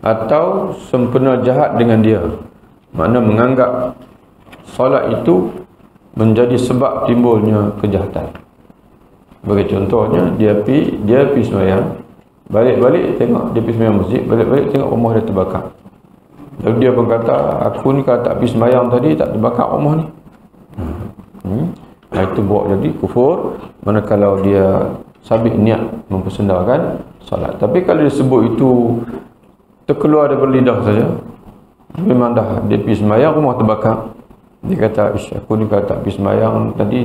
atau sempena jahat dengan dia, makna menganggap solat itu menjadi sebab timbulnya kejahatan. Bagi contohnya, dia pergi sembahyang, balik-balik tengok dia pergi sembahyang masjid, balik-balik tengok rumah dia terbakar. Lalu dia berkata, aku ni kalau tak pergi sembahyang tadi, tak terbakar rumah ni. Itu buat jadi kufur, manakala dia sabit niat mempersendakan solat. Tapi kalau dia sebut itu terkeluar daripada lidah saja, memang dah dia pergi sembahyang, rumah terbakar, dia kata, aku ni kalau tak pergi sembahyang tadi,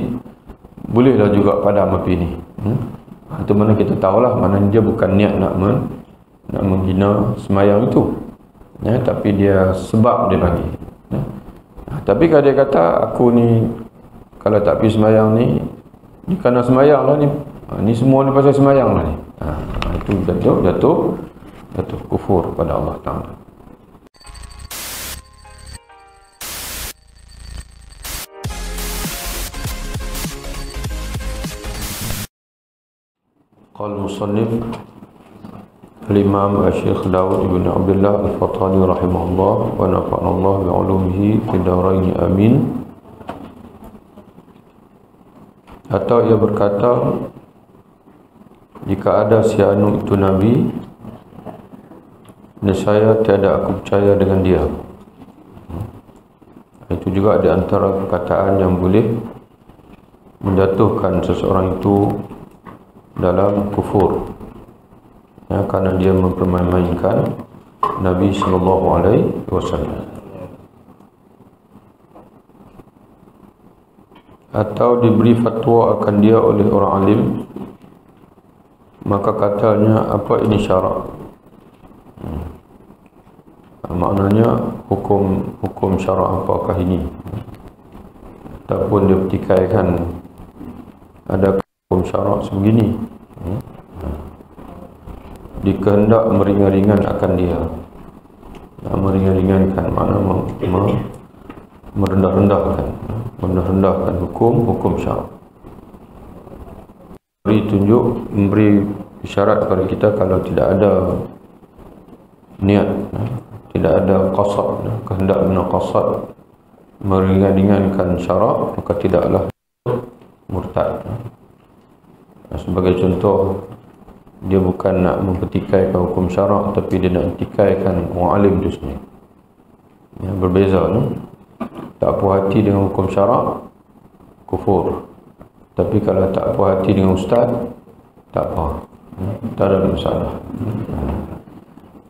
bolehlah juga padam api ni. Itu mana kita tahulah, mana dia bukan niat nak menghina sembahyang itu, tapi dia sebab dia bagi. Tapi kalau dia kata, aku ni kalau tak pergi sembahyang ni kerana sembahyang lah ni, ni semua ni pasal sembahyang lah ni, itu jatuh kufur pada Allah Ta'ala. Qala musannif al-Imam Syekh Daud ibn Abdullah al-Fattani rahimahullah wa nafa'ana Allah bi 'ulumihi fid dharain amin. Atau ia berkata, jika ada si anu itu Nabi, nescaya tiada aku percaya dengan dia. Itu juga di antara perkataan yang boleh menjatuhkan seseorang itu dalam kufur, karena dia mempermainkan Nabi sallallahu alaihi wasallam. Atau diberi fatwa akan dia oleh orang alim, maka katanya, apa ini syarak? Maknanya hukum syarak apakah ini? Ataupun dia pertikaikan ada hukum syarak sebegini, dikehendak meringan-ringan dia, meringan-ringankan makna merendah-rendahkan hukum syarak. Memberi isyarat kepada kita kalau tidak ada niat, tidak ada qasad, kehendak guna qasad meringan-ringankan syarak, maka tidaklah murtad. Sebagai contoh, dia bukan nak mempertikaikan hukum syarak, tapi dia nak pertikaikan orang alim itu sendiri. Berbeza, tak puas hati dengan hukum syarak, kufur. Tapi kalau tak puas hati dengan ustaz, tak apa, tak ada masalah.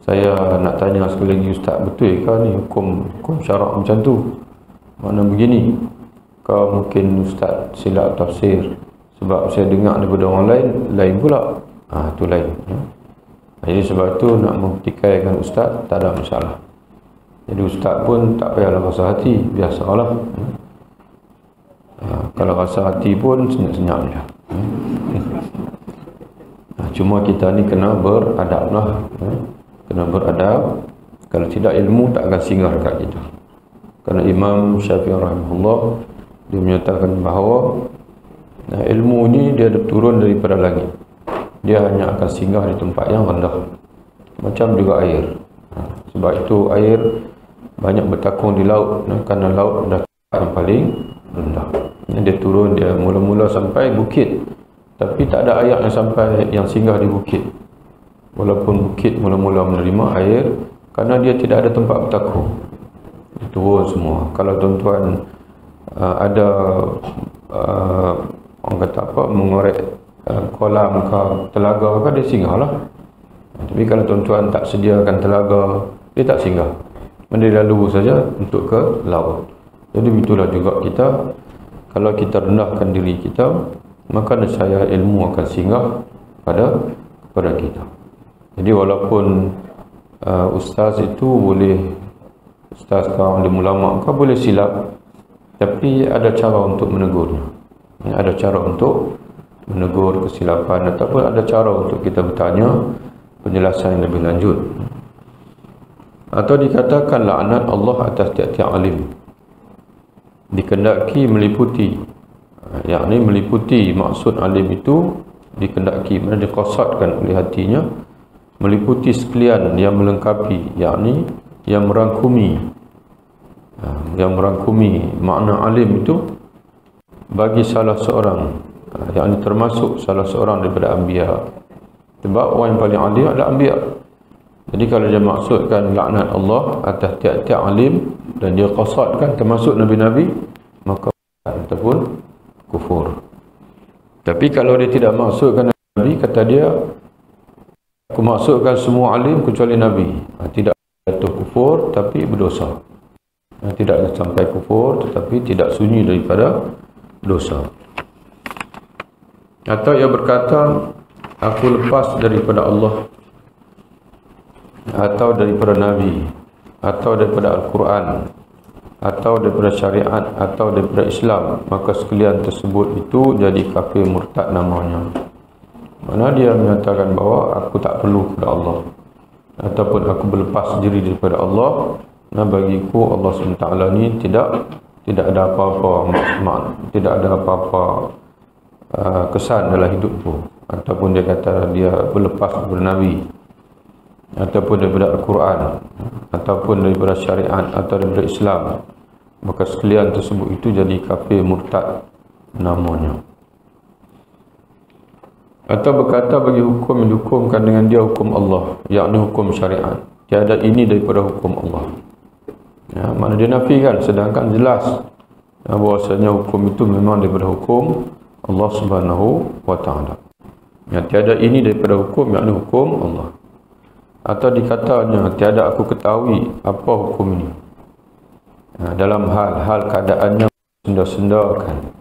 Saya nak tanya sekali lagi, ustaz, betul ke ni hukum syarak macam tu? Makna begini. Kau mungkin ustaz silap tafsir, sebab saya dengar daripada orang lain pula. Itu lain. Jadi sebab tu nak mempertikaikan ustaz, tak ada masalah. Jadi ustaz pun tak payahlah rasa hati, biasalah. Kalau rasa hati pun senyap-senyap je. Cuma kita ni kena beradab lah. Kena beradab. Kalau tidak, ilmu tak akan singgah dekat kita. Kerana Imam Syafi'i rahimahullah, dia menyatakan bahawa ilmu ni dia turun daripada langit. Dia hanya akan singgah di tempat yang rendah, macam juga air. Sebab itu air banyak bertakung di laut, kerana laut adalah tempat yang paling rendah. Dia turun, dia mula-mula sampai bukit, tapi tak ada air yang singgah di bukit. Walaupun bukit mula-mula menerima air, kerana dia tidak ada tempat bertakung, dia turun semua. Kalau tuan-tuan ada orang kata apa, mengorek kolam ke telaga ke, dia singgah lah. Tapi kalau tuan-tuan tak sediakan telaga, dia tak singgah, dia lalu saja untuk ke laut. Jadi itulah juga kita, kalau kita rendahkan diri kita, maka nescaya ilmu akan singgah kepada kita. Jadi walaupun ustaz itu boleh, ustaz kau dia ulama kau boleh silap, tapi ada cara untuk menegurnya. Ada cara untuk menegur kesilapan, ataupun ada cara untuk kita bertanya penjelasan yang lebih lanjut. Atau dikatakan laknat Allah atas tiap-tiap alim, dikendaki meliputi, yakni meliputi maksud alim itu, dikendaki, mana dikosadkan oleh hatinya meliputi sekalian, yang melengkapi, yakni yang merangkumi. Yang merangkumi makna alim itu bagi salah seorang, yakni termasuk salah seorang daripada anbiya. Sebab orang yang paling alim adalah anbiya. Jadi kalau dia maksudkan laknat Allah atas tiap-tiap alim dan dia qasadkan termasuk nabi-nabi, maka ataupun kufur. Tapi kalau dia tidak maksudkan nabi, kata dia, aku maksudkan semua alim kecuali nabi, tidak jatuh kufur tapi berdosa. Tidak sampai kufur tetapi tidak sunyi daripada dosa. Atau ia berkata, aku lepas daripada Allah, atau daripada Nabi, atau daripada Al-Quran, atau daripada syariat, atau daripada Islam, maka sekalian tersebut itu jadi kafir murtad namanya. Mana dia menyatakan bahawa aku tak perlu kepada Allah, ataupun aku berlepas diri daripada Allah. Nah, bagiku Allah SWT ni tidak ada apa-apa, tidak ada apa-apa kesan dalam hidupku. Ataupun dia kata dia berlepas daripada Nabi, ataupun daripada Al-Quran, ataupun daripada syariat, atau daripada Islam, maka sekalian tersebut itu jadi kafir murtad namanya. Atau berkata bagi hukum yang dihukumkan dengan dia hukum Allah, yakni hukum syariat, tiada ini daripada hukum Allah. Mana dia nafikan, sedangkan jelas bahwasanya hukum itu memang daripada hukum Allah Subhanahu wa taala. Tiada ini daripada hukum, yakni hukum Allah. Atau dikatanya tiada aku ketahui apa hukum ini, dalam hal keadaannya senda-sendakan,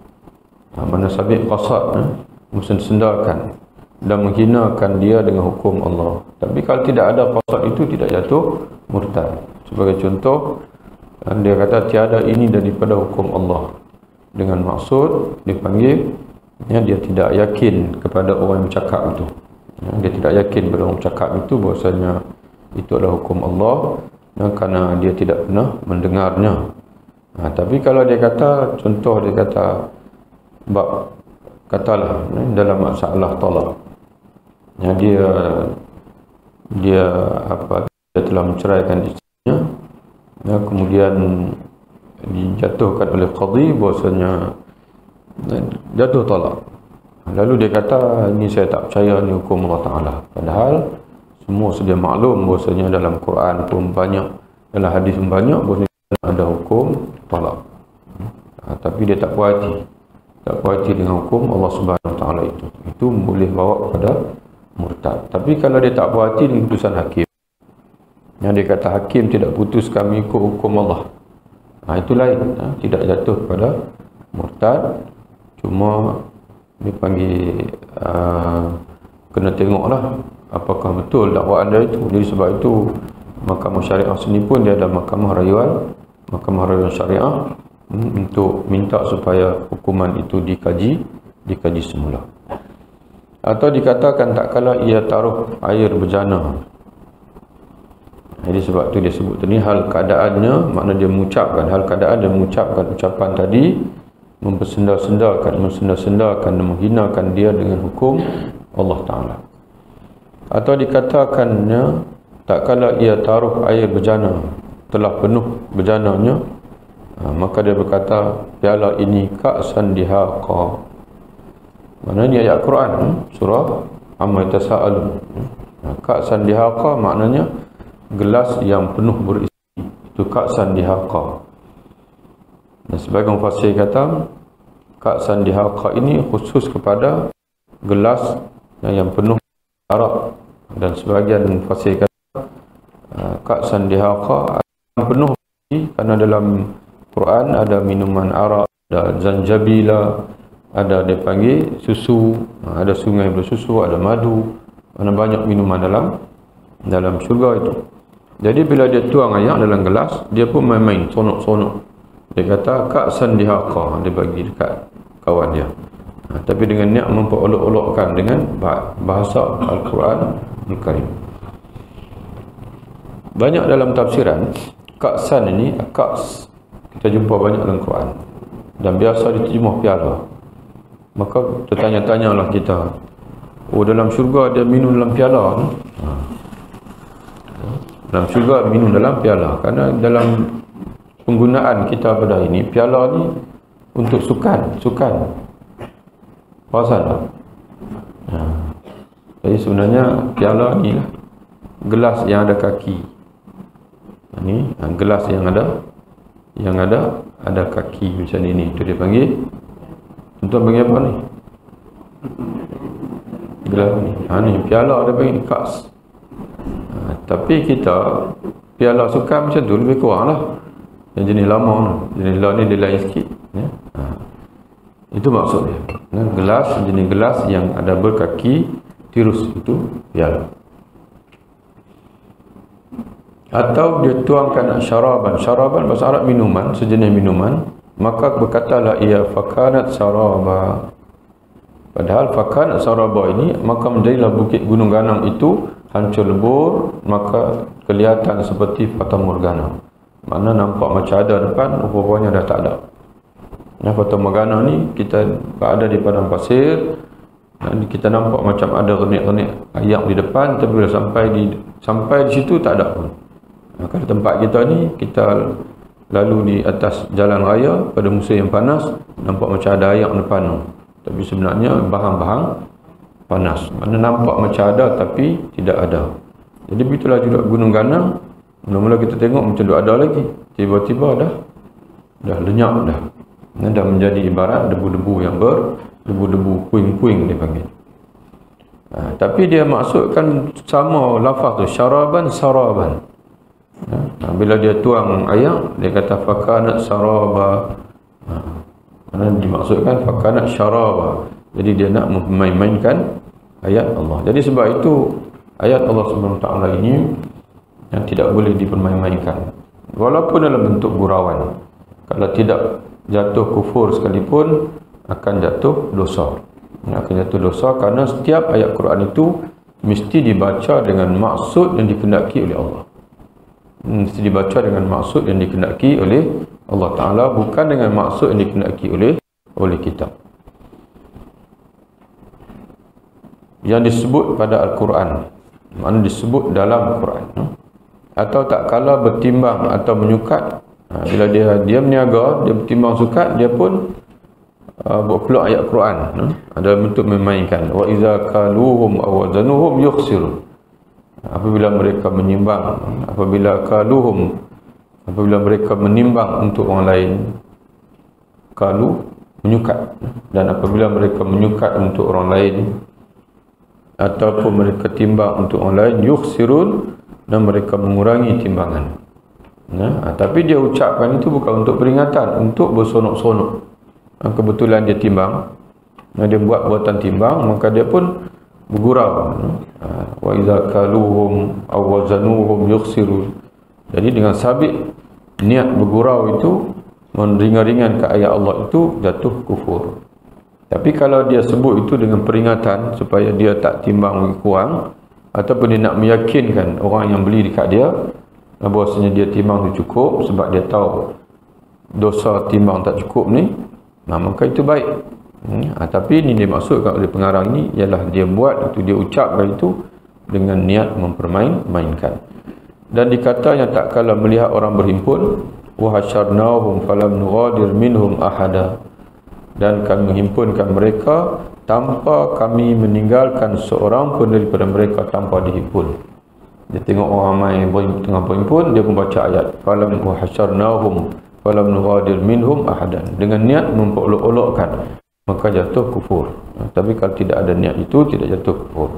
mana sabit qasad, sendakan dan menghinakan dia dengan hukum Allah. Tapi kalau tidak ada qasad itu tidak jatuh murtad. Sebagai contoh, dia kata tiada ini daripada hukum Allah, dengan maksud dipanggil dia tidak yakin kepada orang yang bercakap itu. Dia tidak yakin kepada orang bercakap itu bahwasanya itu adalah hukum Allah, kerana dia tidak pernah mendengarnya. Tapi kalau dia kata, contoh dia kata, katalah dalam masalah talak, dia telah menceraikan isterinya, kemudian dijatuhkan oleh qadhi bahwasanya jatuh talak. Lalu dia kata, ini saya tak percaya, ni hukum Allah Ta'ala. Padahal semua sedia maklum bahwasanya dalam Quran pun banyak, dalam hadis pun banyak bahwasanya ada hukum talak. Tapi dia tak puas hati dengan hukum Allah Subhanahu Wa Ta'ala itu. Itu boleh bawa kepada murtad. Tapi kalau dia tak puas hati dengan keputusan hakim, yang dia kata hakim tidak putuskan mengikut hukum Allah, itu lain, tidak jatuh kepada murtad. Cuma dipanggil kena tengoklah apakah betul dakwaan dia itu. Jadi sebab itu Mahkamah Syariah sini pun dia ada mahkamah rayuan syariah untuk minta supaya hukuman itu dikaji semula. Atau dikatakan tak kala ia taruh air berjana. Jadi sebab itu dia sebut tadi hal keadaannya, makna dia mengucapkan hal keadaan, dia mengucapkan ucapan tadi, mensendakan dan menghinakan dia dengan hukum Allah Ta'ala. Atau dikatakannya tak kala ia taruh air berjana, telah penuh berjananya, maka dia berkata piala ini ka'san dihaqa. Maknanya ayat Quran surah Amma Yatasaalun. Ka'san dihaqa maknanya gelas yang penuh berisi, itu ka'san dihaqa. Dan sebagian mufassir kata ka'san dihaqa ini khusus kepada gelas yang penuh arak, dan sebagian mufassir kata ka'san dihaqa yang penuh berisi, karena dalam Quran ada minuman arak, ada zanjabila, ada dia panggil susu, ada sungai bersusu, ada madu, mana banyak minuman dalam syurga itu. Jadi bila dia tuang air dalam gelas, dia pun main-main, sonok-sonok. Dia kata ka'san dihaqa, dia bagi dekat kawan dia. Tapi dengan niat memperolok-olokkan dengan bahasa Al-Quran Al-Karim. Banyak dalam tafsiran ka'san ini, ka's kita jumpa banyak dalam Quran dan biasa diterjemah piala. Maka tertanya-tanyalah kita, dalam syurga dia minum dalam piala, dalam syurga, minum dalam piala. Karena dalam penggunaan kita pada ini, piala ni untuk sukan. Perasan tak? Jadi sebenarnya piala ni lah gelas yang ada kaki. Ni gelas yang ada kaki macam ni. Itu dia panggil. Tuan panggil apa ni? Gelas ni. Ni piala dia panggil kas. Tapi kita piala sukan macam tu lebih kurang lah. Yang jenis lama tu. Jenis lama ni dia lain sikit. Itu maksud dia. Gelas, jenis gelas yang ada berkaki tirus, itu piala. Atau dia tuangkan syaraban. Syaraban bahasa Arab minuman, sejenis minuman. Maka berkatalah ia fakanat saraba. Padahal fakanat saraba ini, maka menjadilah bukit gunung ganang itu hancur lebur, maka kelihatan seperti fata morgana. Mana nampak macam ada depan, rupanya dah tak ada. Fata morgana ni kita berada di padang pasir, kita nampak macam ada renik-renik ayak di depan, tapi bila sampai di situ tak ada pun. Kalau tempat kita ni, kita lalu di atas jalan raya pada musim yang panas, nampak macam ada ayak depan tu. Tapi sebenarnya bahang-bahang panas. Mana nampak macam ada tapi tidak ada. Jadi begitulah juga gunung ganang. Mula-mula kita tengok macam ada lagi. Tiba-tiba dah lenyap dah. Dah menjadi ibarat debu-debu yang debu-debu puing-puing dia panggil. Tapi dia maksudkan sama lafaz tu, syaraban saraban. Bila dia tuang ayak, dia kata fakanat saraba. Mana dimaksudkan fakanat syaraba. Jadi dia nak memain-mainkan ayat Allah. Jadi sebab itu ayat Allah SWT ini yang tidak boleh dipermain-mainkan. Walaupun dalam bentuk gurauan. Kalau tidak jatuh kufur sekalipun, akan jatuh dosa. Akan jatuh dosa karena setiap ayat Quran itu mesti dibaca dengan maksud yang dikehendaki oleh Allah. Mesti dibaca dengan maksud yang dikehendaki oleh Allah Ta'ala, bukan dengan maksud yang dikehendaki oleh kita. Yang disebut pada Al-Quran, mana disebut dalam Al-Quran, atau tak kala bertimbang atau menyukat. Bila dia meniaga, dia bertimbang sukat, dia pun buat keluar ayat Quran. Ada bentuk memainkan. Wa iza kaluhum aw wazanuhum yukhsirun. Apabila mereka menimbang, apabila mereka menimbang untuk orang lain, kalu menyukat, dan apabila mereka menyukat untuk orang lain ataupun mereka timbang untuk orang lain, yukhsirun, dan mereka mengurangi timbangan. Tapi dia ucapkan itu bukan untuk peringatan, untuk bersonok-sonok. Kebetulan dia timbang, dia buat buatan timbang, maka dia pun bergurau. Wa iza kaluhum aw wazanuhum yukhsirun. Jadi dengan sabit niat bergurau itu, meringan-ringan ke ayat Allah itu, jatuh kufur. Tapi kalau dia sebut itu dengan peringatan supaya dia tak timbang kurang, ataupun dia nak meyakinkan orang yang beli dekat dia bahwasanya dia timbang itu cukup, sebab dia tahu dosa timbang tak cukup ni, maka itu baik. Tapi ini dimaksudkan oleh pengarang ni ialah dia buat itu, dia ucapkan itu dengan niat mempermain-mainkan. Dan dikatanya tak kala melihat orang berhimpun, wa hasyarnahum falam nughadir minhum ahada, dan kami menghimpunkan mereka tanpa kami meninggalkan seorang pun daripada mereka tanpa dihimpun. Dia tengok orang ramai tengah berhimpun, dia pun baca ayat falam wa hasyarnahum falam nughadir minhum ahadan, dengan niat memperolok-olokkan, maka jatuh kufur. Tapi kalau tidak ada niat itu, tidak jatuh kufur.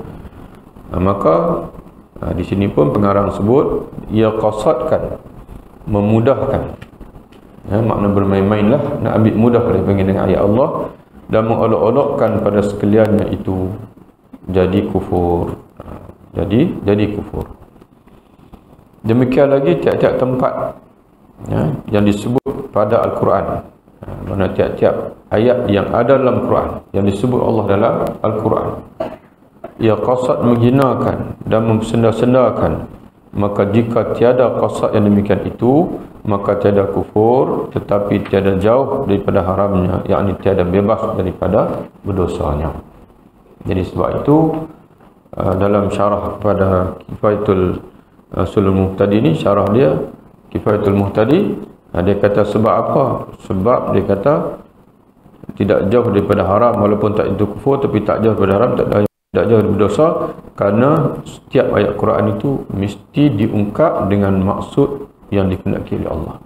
Maka di sini pun pengarang sebut ia qasadkan, memudahkan. Makna bermain-mainlah, nak ambil mudah dia panggil dengan ayat Allah, dan mengolok-olokkan pada sekaliannya itu jadi kufur. Jadi kufur. Demikian lagi tiap-tiap tempat yang disebut pada Al-Quran. Mana tiap-tiap ayat yang ada dalam Quran, yang disebut Allah dalam Al-Quran, ia qasad menghinakan dan memsenda-sendakan, maka jika tiada qasad yang demikian itu, maka tiada kufur, tetapi tiada jauh daripada haramnya, yakni tiada bebas daripada berdosanya. Jadi sebab itu dalam syarah pada Kifayatul Sulul Muhtadi ni syarah dia Kifayatul Muhtadi, dia kata sebab apa? Sebab dia kata tidak jauh daripada haram, walaupun tak itu kufur, tapi tak jauh daripada haram, tak jauh daripada dosa, kerana setiap ayat Quran itu mesti diungkap dengan maksud yang dikehendaki oleh Allah.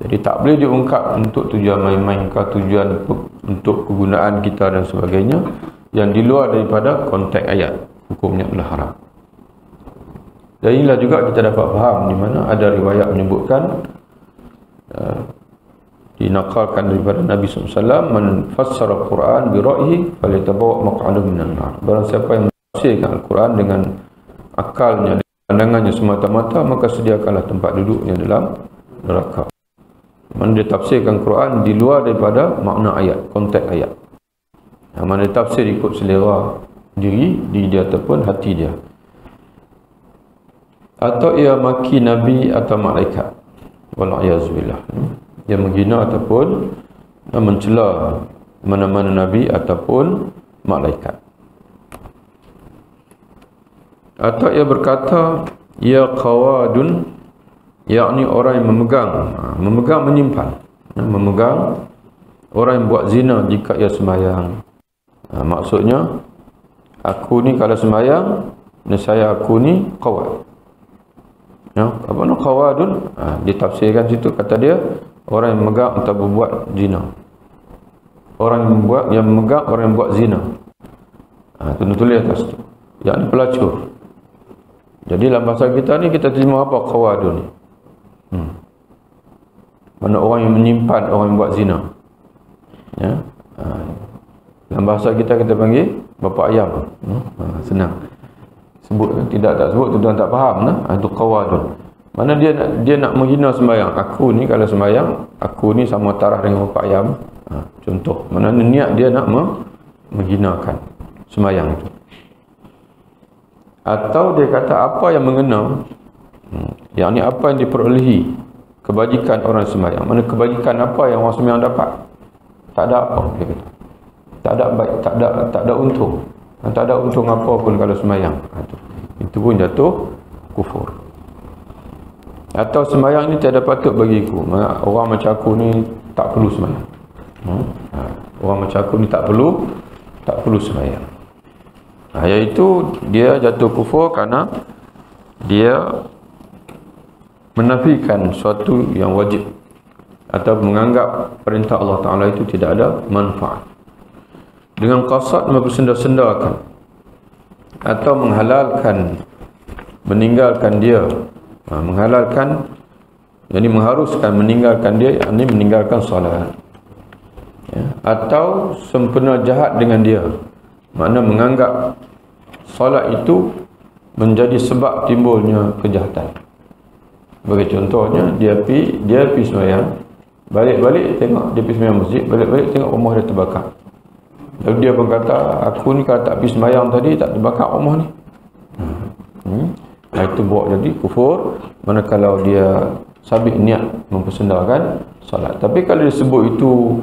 Jadi tak boleh diungkap untuk tujuan main-main ke, tujuan untuk kegunaan kita dan sebagainya yang di luar daripada konteks ayat, hukumnya adalah haram. Dan inilah juga kita dapat faham di mana ada riwayat menyebutkan dinakalkan daripada Nabi SAW, man fassara Al-Quran bi ra'yihi falyatabawa maq'adahu minan nar. Barang siapa yang menafsirkan Al-Quran dengan akalnya, pandangannya semata-mata, maka sediakanlah tempat duduknya dalam neraka. Mana dia tafsirkan Quran di luar daripada makna ayat, konteks ayat. Mana dia tafsir ikut selera diri dia ataupun hati dia. Atau ia maki Nabi atau malaikat. Wal'ayazubillah. Dia menghina ataupun mencela mana-mana Nabi ataupun malaikat. Atau ia berkata, ya qawadun, yakni orang yang memegang menyimpan, memegang, orang yang buat zina jika ia sembahyang. Maksudnya, aku ni kalau sembahyang, nescaya aku ni qawad. Apa nak qawadun? Ditafsirkan situ, kata dia orang yang memegang atau berbuat zina. Orang yang memegang orang yang buat zina. Tulis atas tu. Yang ni pelacur. Jadi dalam bahasa kita ni kita terima apa qawadun ni? Mana orang yang menyimpan orang yang buat zina. Ya. Dalam bahasa kita panggil bapa ayam. Senang. Sebut tidak tak sebut tuan tak faham nah. Itu qawadun. Mana dia nak menghina sembahyang. Aku ni kalau sembahyang, aku ni sama taraf dengan bapa ayam. Contoh, mana niat dia nak menghinakan sembahyang itu. Atau dia kata apa yang mengena, yakni apa yang diperolehi kebajikan orang sembahyang. Mana kebajikan apa yang orang sembahyang dapat? Tak ada apa dia kata. Tak ada baik, tak ada untung. Tak ada untung apa pun kalau sembahyang. Itu pun jatuh kufur. Atau sembahyang ni tiada patut bagiku. Orang macam aku ni tak perlu sembahyang. Orang macam aku ni tak perlu sembahyang. Iaitu dia jatuh kufur kerana dia menafikan suatu yang wajib atau menganggap perintah Allah Ta'ala itu tidak ada manfaat dengan qasad mempersenda-sendakan atau menghalalkan, meninggalkan dia, menghalalkan, yakni mengharuskan meninggalkan dia, yakni meninggalkan solat, atau sempena jahat dengan dia, makna menganggap solat itu menjadi sebab timbulnya kejahatan. Bagi contohnya, dia pergi sembahyang, balik-balik tengok dia pergi sembahyang masjid, balik-balik tengok rumah dia terbakar. Lalu dia pun kata, aku ni kalau tak pergi sembahyang tadi, tak terbakar rumah ni. Itu bawa jadi kufur, manakala dia sabit niat mempersendakan solat. Tapi kalau dia sebut itu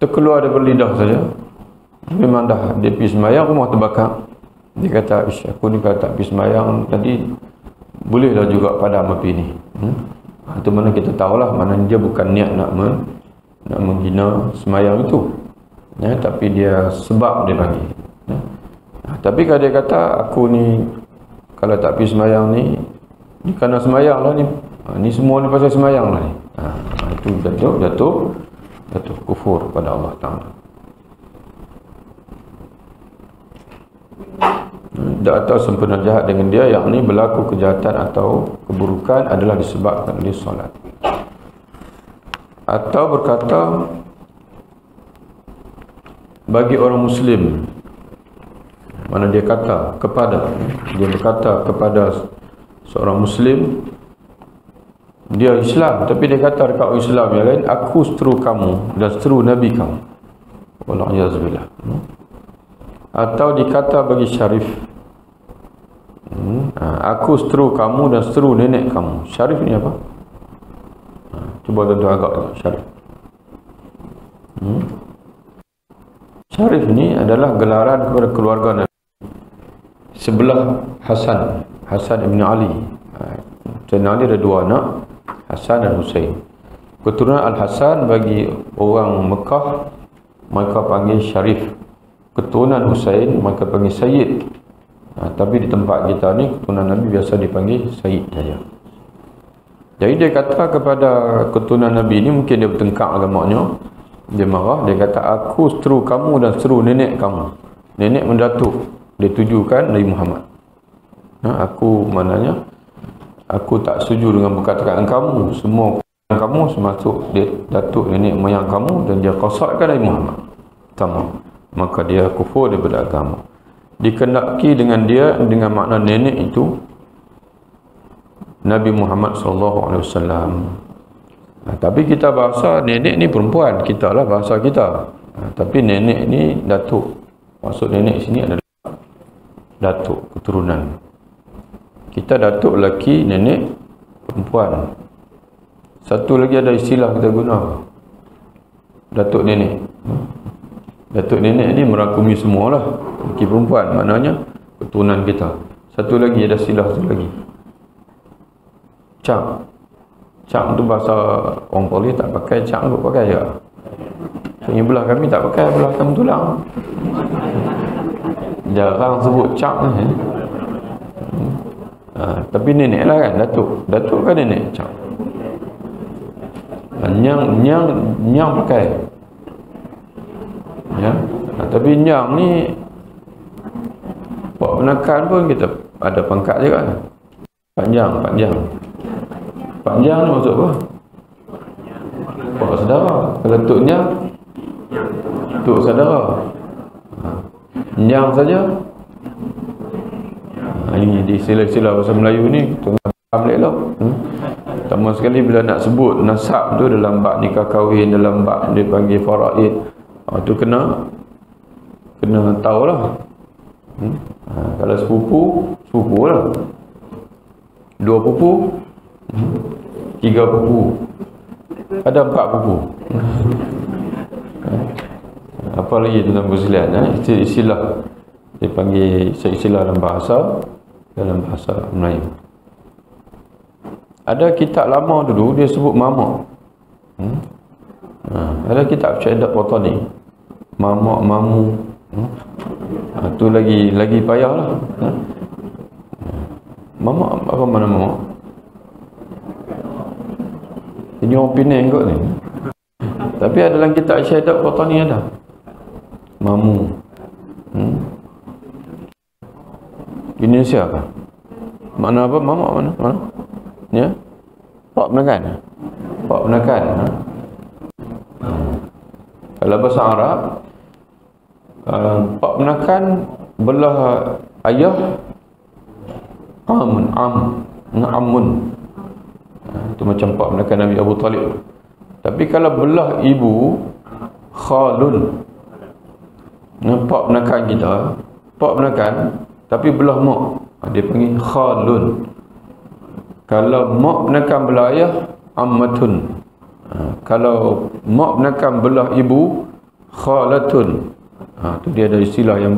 terkeluar daripada lidah saja, memang dah dia pergi sembahyang, rumah terbakar, dia kata, aku ni kalau tak pergi sembahyang tadi, bolehlah juga padam api ni. Itu mana kita tahulah, mana dia bukan niat nak menghina sembahyang itu, tapi dia sebab dia bagi. Tapi kalau dia kata, aku ni kalau tak pergi sembahyang ni kerana sembahyang lah ni, ni semua ni pasal sembahyang lah ni. Itu jatuh kufur pada Allah Ta'ala. Atau sempena jahat dengan dia, yakni berlaku kejahatan atau keburukan adalah disebabkan oleh solat. Atau berkata bagi orang Muslim, mana dia berkata kepada seorang Muslim, dia Islam, tapi dia kata dekat orang Islam yang lain, aku seteru kamu dan seteru Nabi kamu. Wal'ayazubillah. Atau dikata bagi Syarif, aku seteru kamu dan seteru nenek kamu. Syarif ni apa? Cuba tuan-tuan agak Syarif. Syarif ni adalah gelaran kepada keluarga Nabi. sebelah Hasan ibn Ali. Sayyidina Ali ada dua anak, Hasan dan Husain. Keturunan Al-Hasan bagi orang Mekah mereka panggil Syarif. Keturunan Husain mereka panggil Sayyid. Tapi di tempat kita ni keturunan Nabi biasa dipanggil Sayyid saja. Jadi dia kata kepada keturunan Nabi ni, mungkin dia bertengkar agamanya, dia marah, dia kata aku seteru kamu dan seteru nenek kamu. Nenek mendatuk, dia tujukan Nabi Muhammad. Aku maknanya aku tak setuju dengan perkataan kamu, semua kamu termasuk datuk nenek moyang kamu, dan dia qasadkan Nabi Muhammad sama, maka dia kufur daripada agama. Dikendaki dengan dia dengan makna nenek itu Nabi Muhammad SAW. Tapi kita bahasa nenek ni perempuan, kita lah bahasa kita. Tapi nenek ni datuk. Maksud nenek sini adalah datuk, keturunan. Kita datuk lelaki, nenek perempuan. Satu lagi ada istilah kita guna, datuk nenek. Datuk nenek ni merangkumi semualah, lelaki perempuan, maknanya keturunan kita. Satu lagi ada istilah satu lagi, cak. Cak tu bahasa orang Polis tak pakai, cak kot pakai je. Ini belah kami tak pakai, belah kami tulang. Jarang sebut cak ni. Tapi nenek lah kan, datuk. Datuk kan nenek, cak. Nyang pakai. Ya. Tapi nyang ni Pak Penakan pun kita ada pangkat je kan. Panjang ni maksud apa? Pak saudara. Kalau Tuknya Tuk saudara. Nyang saja. Ini di istilah-istilah bahasa Melayu ni tengah faham elok. Pertama sekali bila nak sebut nasab tu dalam bab nikah kahwin, dalam bab dia panggil faraid, tu kena tahulah. Kalau sepupu lah. 2 pupu, 3 pupu, ada 4 pupu. Apa lagi tentang persilihan? Istilah dia panggil istilah dalam bahasa Melayu. Ada kitab lama dulu dia sebut mamak. Ada kitab Syahadat Watani, mamak, mamu. Tu lagi payahlah. Mamak apa mana mamak? Ini orang Penang kot ni. Tapi ada dalam kitab Syahadat Watani ada mamu. Indonesia apa? Makna apa? Mamak mana? Ya? Pak Penakan. Kalau bahasa Arab, Pak Penakan belah ayah amun. Itu macam Pak Penakan Nabi Abu Talib. Tapi kalau belah ibu, khalun. Pak Penakan kita, Pak Penakan, tapi belah mak, dia panggil khalun. Kalau mak Penakan belah ayah, ammatun. Kalau mak Penakan belah ibu, khalatun. Tu dia ada istilah yang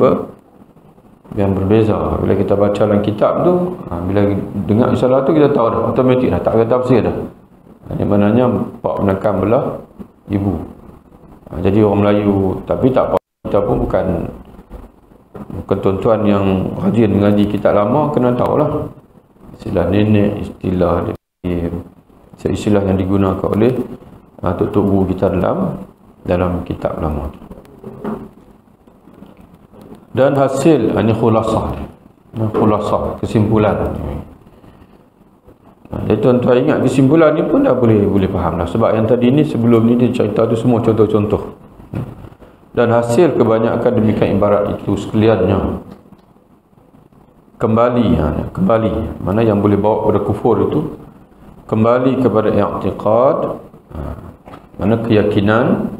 berbeza. Bila kita baca dalam kitab tu, bila dengar istilah tu kita tahu dah, automatik dah, tak kata tafsir dah. Yang maknanya Pak Penakan belah ibu. Jadi orang Melayu, tapi tak apa, kita pun bukan tuan-tuan yang rajin mengaji kitab lama, kena tahulah istilah nenek, istilah yang digunakan oleh tok-tok guru kita dalam kitab lama. Dan hasil, ini khulasah, kesimpulan. Jadi tuan-tuan ingat kesimpulan ni pun dah boleh faham lah. Sebab yang tadi ni, sebelum ni dia cerita tu semua contoh-contoh. Dan hasil kebanyakan demikian ibarat itu sekaliannya kembali, mana yang boleh bawa pada kufur itu kembali kepada i'tiqad, mana keyakinan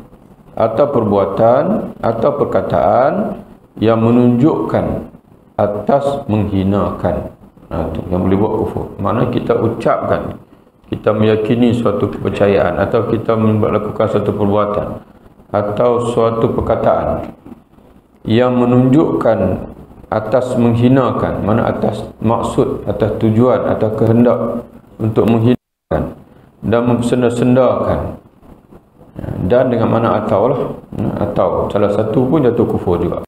atau perbuatan atau perkataan yang menunjukkan atas menghinakan. Itu yang boleh buat kufur. Mana kita ucapkan, kita meyakini suatu kepercayaan, atau kita melakukan suatu perbuatan atau suatu perkataan yang menunjukkan atas menghinakan, mana atas maksud, atas tujuan, atas kehendak untuk menghinakan dan memsenda-sendakan. Dan dengan mana atau lah, atau salah satu pun jatuh kufur juga.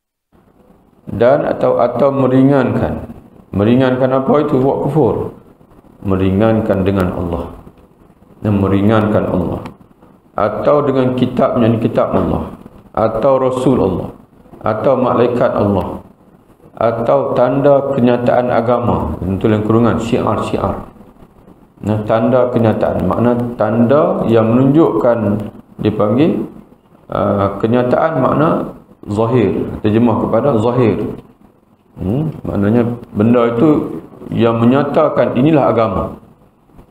Dan atau meringankan. Meringankan apa itu buat kufur? Meringankan dengan Allah. Dan meringankan Allah. Atau dengan kitabnya, ini kitab Allah. Atau Rasul Allah. Atau malaikat Allah. Atau tanda kenyataan agama. Itu yang kurungan, syiar-syiar. Nah, tanda kenyataan, makna tanda yang menunjukkan, dipanggil kenyataan, makna zahir, terjemah kepada zahir. Maknanya benda itu yang menyatakan inilah agama.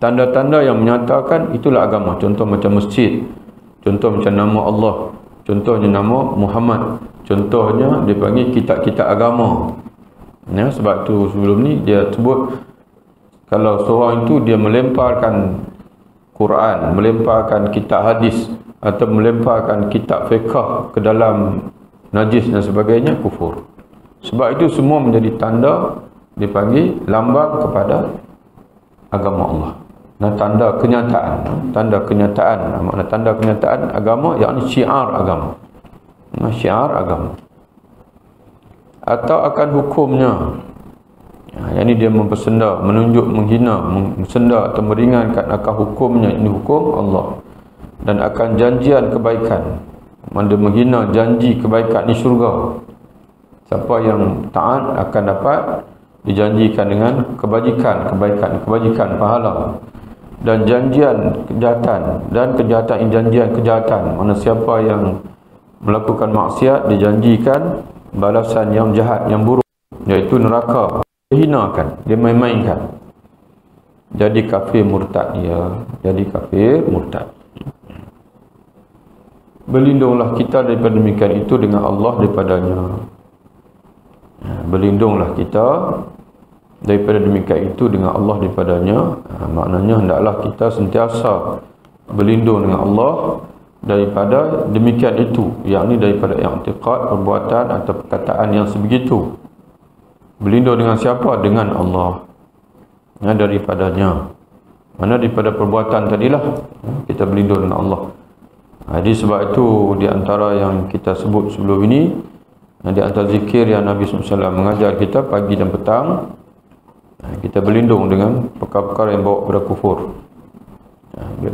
Tanda-tanda yang menyatakan itulah agama. Contoh macam masjid, contoh macam nama Allah, contohnya nama Muhammad, contohnya dipanggil kitab-kitab agama. Ya, sebab tu sebelum ni dia sebut kalau seorang itu dia melemparkan Quran, melemparkan kitab hadis atau melemparkan kitab fiqh ke dalam najis dan sebagainya, kufur. Sebab itu semua menjadi tanda, dipanggil lambang kepada agama Allah. Nah, tanda kenyataan, makna tanda kenyataan agama, yakni syiar agama. Syiar agama. Atau akan hukumnya, yang ini dia mempersenda, menunjuk, menghina, mempersenda atau meringankan akan hukumnya, ini hukum Allah. Dan akan janjian kebaikan, mana menghina janji kebaikan ni syurga. Siapa yang taat akan dapat dijanjikan dengan kebajikan, kebaikan, kebajikan, pahala. Dan janjian kejahatan, dan kejahatan, janjian kejahatan, mana siapa yang melakukan maksiat dijanjikan balasan yang jahat, yang buruk, iaitu neraka. Dia hinakan, dia main-mainkan. Jadi kafir murtad dia, jadi kafir murtad. Berlindunglah kita daripada demikian itu dengan Allah daripadanya. Berlindunglah kita daripada demikian itu dengan Allah daripadanya. Maknanya hendaklah kita sentiasa berlindung dengan Allah daripada demikian itu, yakni daripada i'tiqad, perbuatan atau perkataan yang sebegitu. Berlindung dengan siapa? Dengan Allah. Daripadanya. Mana daripada perbuatan tadilah kita berlindung dengan Allah. Jadi sebab itu di antara yang kita sebut sebelum ini, di antara zikir yang Nabi SAW mengajar kita pagi dan petang, kita berlindung dengan perkara-perkara yang bawa kepada kufur.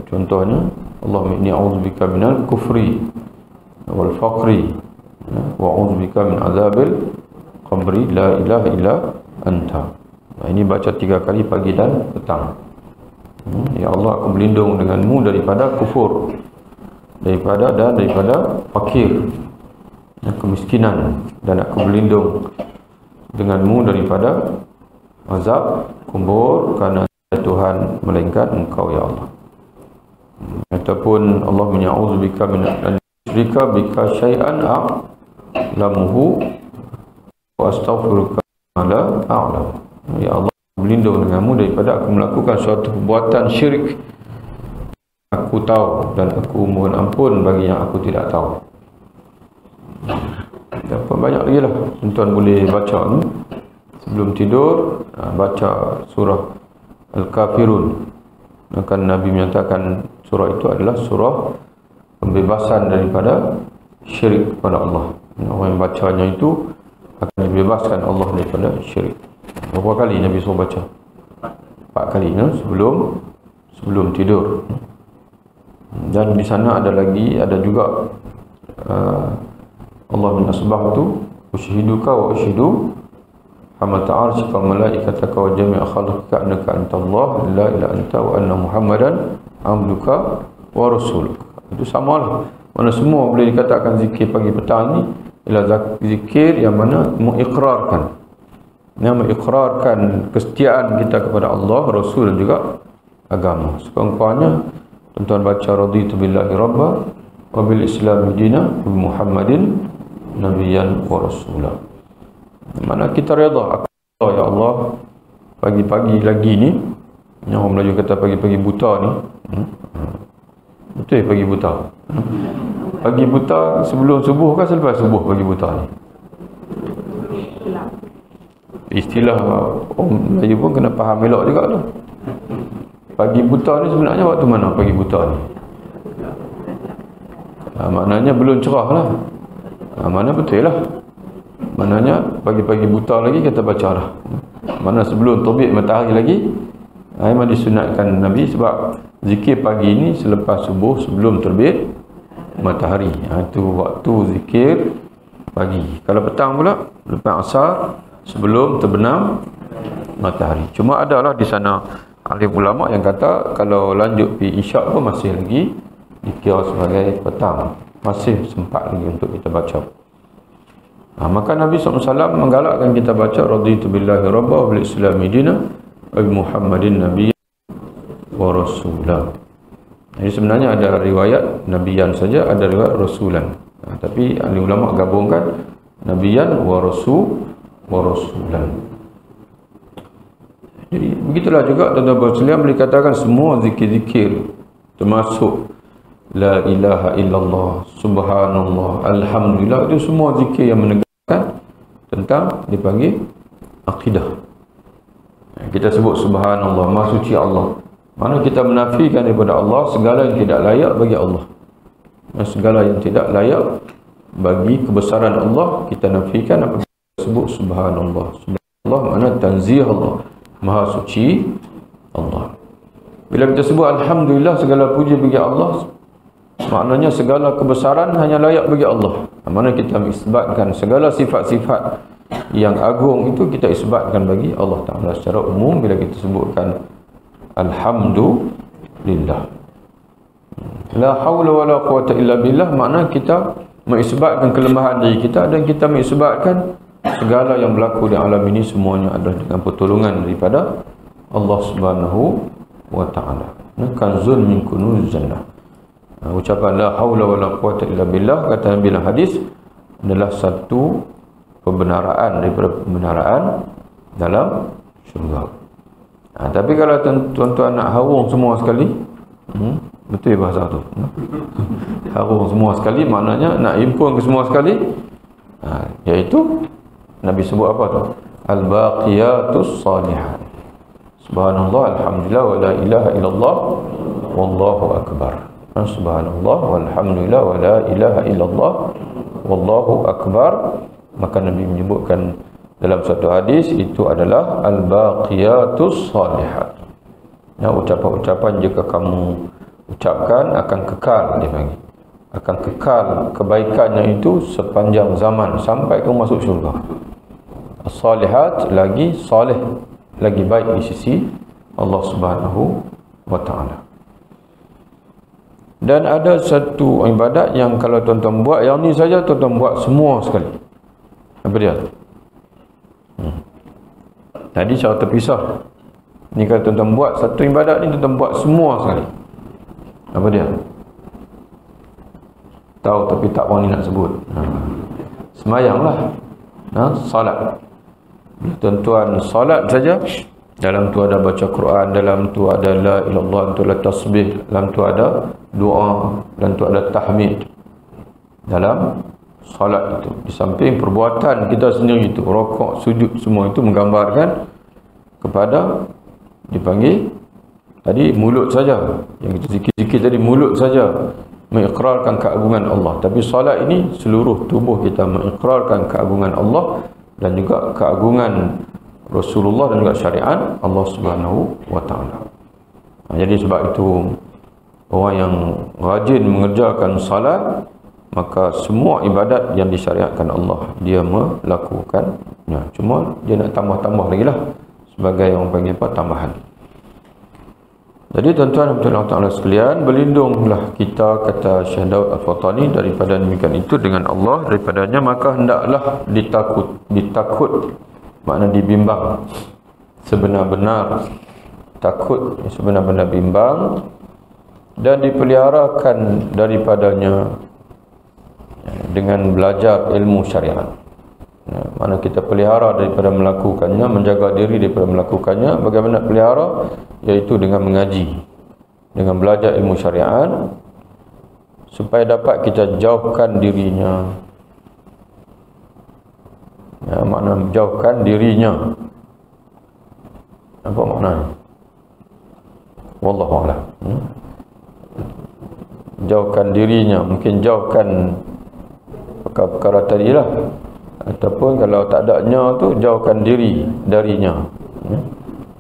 Contohnya, Allahumma inni a'udzubika minal kufri wal faqri wa a'udzubika min azabil qabri la ilaha illa anta. Ini baca 3 kali pagi dan petang. Ya Allah, aku berlindung denganmu daripada kufur, daripada fakir, kemiskinan, dan aku berlindung denganmu daripada azab kubur, kerana Tuhan melainkan Engkau ya Allah. Ataupun Allah menya'udzubika min an yushrika bika syai'an a'lamuhu wa astaghfiruka la a'lam. Ya Allah, berlindung denganmu daripada aku melakukan suatu perbuatan syirik, aku tahu, dan aku mohon ampun bagi yang aku tidak tahu. Dapat banyak lagi lah tuan boleh baca ni sebelum tidur. Baca surah Al-Kafirun. Akan Nabi menyatakan surah itu adalah surah pembebasan daripada syirik kepada Allah. Orang yang bacanya itu akan dibebaskan Allah daripada syirik. Berapa kali Nabi suruh baca? 4 kali sebelum tidur. Dan di sana ada lagi, ada juga Allah min asbahtu ushiduka wa ushidu hamata arshika wa malaikataka wa jami'a khalqika annaka antallah la ilaha anta wa anna muhammadan abduka wa rasuluka. Itu samalah. Mana semua boleh dikatakan zikir pagi petang ni ialah zikir yang mana mengikrarkan, kesetiaan kita kepada Allah, Rasul dan juga agama. Sekurang-kurangnya tuan-tuan baca raditu billahi rabba wa bil islam dina wa muhammadin nabiyyan wa rasulah. Mana kita redha ya Allah, pagi-pagi lagi ni, yang orang Melayu kata pagi-pagi buta ni. Betul pagi buta. Pagi buta sebelum subuh ke selepas subuh pagi buta ni? Istilah orang Melayu pun kena faham elok juga tu. Pagi buta ni sebenarnya waktu mana pagi buta ni? Maknanya belum cerah lah. Mana betul lah. Maknanya pagi-pagi buta lagi kita baca lah. Mana sebelum terbit matahari lagi. Memang disunatkan Nabi sebab zikir pagi ni selepas subuh sebelum terbit matahari. Itu waktu zikir pagi. Kalau petang pula lepas asar sebelum terbenam matahari. Cuma adalah di sana alim ulama yang kata kalau lanjut pi isyak pun masih lagi dikira sebagai petang, masih sempat lagi untuk kita baca. Maka Nabi SAW menggalakkan kita baca raditu billahi rabba wa bil islami dina wa bi Muhammadin nabiyyan wa rasulah. Jadi sebenarnya ada riwayat nabiyan saja, ada riwayat rasulan. Tapi ahli ulama gabungkan nabiyan wa rasulan. Jadi begitulah juga tuan-tuan sekalian, boleh katakan semua zikir-zikir termasuk la ilaha illallah, subhanallah, alhamdulillah, itu semua zikir yang menegakkan tentang dipanggil akidah. Kita sebut subhanallah, maha suci Allah. Mana kita menafikan daripada Allah segala yang tidak layak bagi Allah. Segala yang tidak layak bagi kebesaran Allah kita nafikan apabila kita sebut subhanallah. Subhanallah makna tanzih Allah, maha suci Allah. Bila kita sebut alhamdulillah, segala puji bagi Allah, maknanya segala kebesaran hanya layak bagi Allah. Mana kita isbatkan segala sifat-sifat yang agung itu kita isbatkan bagi Allah Ta'ala secara umum. Bila kita sebutkan alhamdulillah, la hawla wa la quwata illa billah, makna kita mengisbatkan kelemahan diri kita dan kita mengisbatkan segala yang berlaku di alam ini semuanya adalah dengan pertolongan daripada Allah Subhanahu wa Ta'ala. Kanzun min kunuz jannah. Ucapan la haula wa la quwata illa billah, kata Nabi dalam hadis, adalah satu pembenaraan daripada pembenaraan dalam syurga. Tapi kalau tuan-tuan nak harung semua sekali, betul bahasa tu, harung semua sekali maknanya nak himpun ke semua sekali, iaitu Nabi sebut apa tu? Al-baqiyatus salihat. Subhanallah, alhamdulillah, wa la ilaha illallah, wallahu akbar. Subhanallah, walhamdulillah, wa la ilaha illallah, wallahu akbar. Maka Nabi menyebutkan dalam satu hadis itu adalah al-baqiyatus salihat. Ucapan-ucapan jika kamu ucapkan akan kekal, dia panggil. Akan kekal kebaikannya itu sepanjang zaman sampai kamu masuk syurga. As-salihat, lagi salih, lagi baik di sisi Allah Subhanahu wa Ta'ala. Dan ada satu ibadat yang kalau tuan-tuan buat, yang ni saja tuan-tuan buat semua sekali. Apa dia? Tadi secara terpisah. Ni kalau tuan-tuan buat satu ibadat ni, tuan-tuan buat semua sekali. Apa dia? Tahu tapi tak berani nak sebut. Semayanglah. Salat. Tuan-tuan salat saja, dalam tu ada baca Quran, dalam tu ada la ilallah, dalam tu ada tasbih, dalam tu ada doa, dalam tu ada tahmid. Dalam salat itu, di samping perbuatan kita sendiri itu, rokok, sujud, semua itu menggambarkan kepada dipanggil tadi mulut saja. Yang kita zikir-zikir tadi mulut saja mengikrarkan keagungan Allah, tapi salat ini seluruh tubuh kita mengikrarkan keagungan Allah dan juga keagungan Rasulullah dan juga syariat Allah Subhanahu wa Ta'ala. Jadi sebab itu orang yang rajin mengerjakan salat, maka semua ibadat yang disyariatkan Allah dia melakukannya. Cuma dia nak tambah-tambah lagi lah, sebagai orang panggil apa, tambahan. Jadi tuan-tuan dan Allah sekalian, berlindunglah kita, kata Syekh Daud Al-Fatani, daripada demikian itu dengan Allah, daripadanya maka hendaklah ditakut, makna dibimbang sebenar-benar, takut sebenar-benar bimbang, dan dipeliharakan daripadanya dengan belajar ilmu syariat. Mana kita pelihara daripada melakukannya, menjaga diri daripada melakukannya. Bagaimana pelihara? Iaitu dengan mengaji, dengan belajar ilmu syariat, supaya dapat kita jauhkan dirinya. Makna jauhkan dirinya Apa maknanya? Wallahu a'lam. Jauhkan dirinya, mungkin jauhkan perkara tadi lah, ataupun kalau tak ada nya tu jauhkan diri darinya,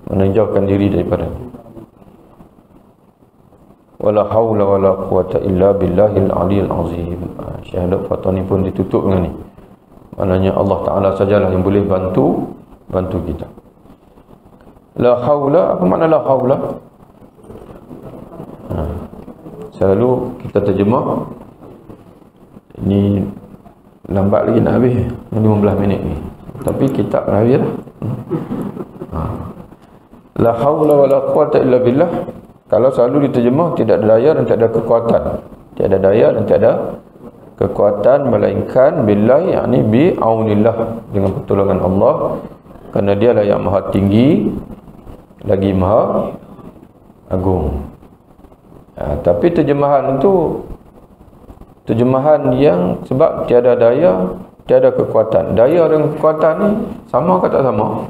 menjauhkan diri daripada. Wala haula wala quwata illa billahil aliyil azim. Syahadat fatwa ni pun ditutup dengan ni, maknanya Allah Ta'ala sajalah yang boleh bantu kita. La haula, apa makna la haula? Selalu kita terjemah, ini lambat lagi nak habis 15 minit ni, tapi kitab dah habis lah. La haula wala quwata illa billah, kalau selalu diterjemah tidak ada daya dan tak ada kekuatan, tiada daya dan tak ada kekuatan melainkan billah, yakni bi aunillah, dengan pertolongan Allah, kerana dialah yang maha tinggi lagi maha agung. Tapi terjemahan itu terjemahan yang sebab tiada daya, tiada kekuatan. Daya dengan kekuatan ni sama ke tak sama?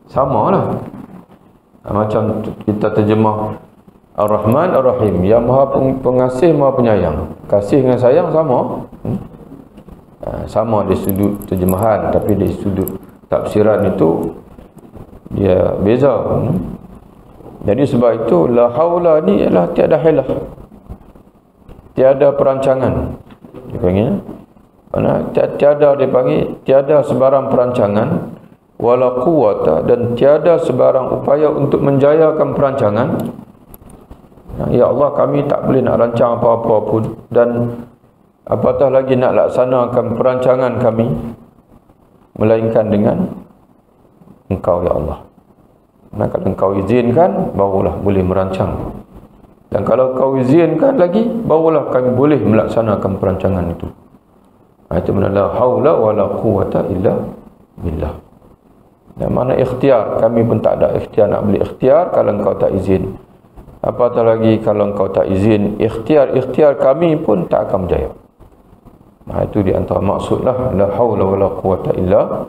Sama lah. Macam kita terjemah Ar-Rahman Ar-Rahim, yang maha pengasih maha penyayang. Kasih dengan sayang sama. Sama di sudut terjemahan, tapi di sudut tafsiran itu dia beza. Jadi sebab itu la haula ni ialah tiada hilah, tiada perancangan dipanggil. Mana tiada dipanggil tiada sebarang perancangan, wala quwata, dan tiada sebarang upaya untuk menjayakan perancangan. Ya Allah, kami tak boleh nak rancang apa-apa pun, dan apatah lagi nak laksanakan perancangan kami, melainkan dengan Engkau ya Allah. Nah, kalau Engkau izinkan, barulah boleh merancang. Dan kalau Engkau izinkan lagi, barulah kami boleh melaksanakan perancangan itu. Itu mana la haula wala quwata illa billah. Dan mana ikhtiar, kami pun tak ada ikhtiar nak beli ikhtiar kalau Engkau tak izin. Apatah lagi kalau Engkau tak izin, ikhtiar kami pun tak akan berjaya. Itu di antara maksudlah la haula wala quwata illa